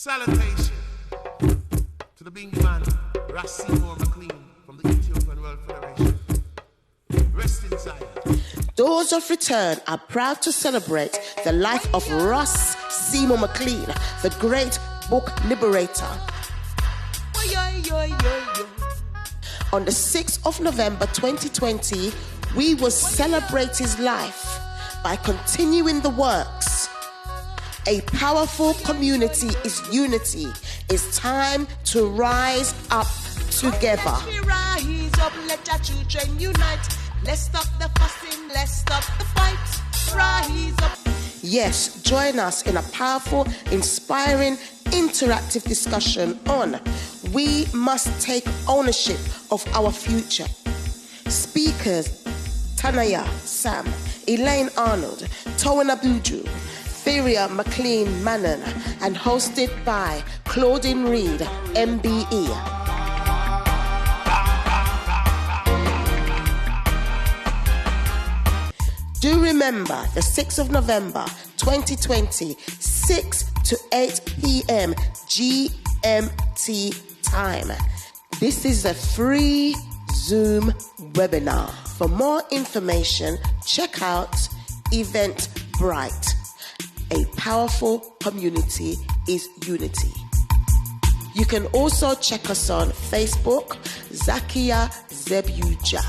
Salutation to the big man, Seymour McLean from the Ethiopian World Federation. Rest in Zion. Doors of Return are proud to celebrate the life of Ross Seymour McLean, the great book liberator. On the 6th of November 2020, we will celebrate his life by continuing the works. A powerful community is unity. It's time to rise up together. Rise up, let our children unite. Let's stop the fussing, let's stop the fight. Rise up. Yes, join us in a powerful, inspiring, interactive discussion on We Must Take Ownership of Our Future. Speakers Tanaya Sam, Elaine Arnold, Towan Abuju, Feria McLean Manon, and hosted by Claudine Reed, MBE. Do remember the 6th of November 2020, 6 to 8 p.m. GMT time. This is a free Zoom webinar. For more information, check out Eventbrite. A powerful community is unity. You can also check us on Facebook, Zakia Zebuja.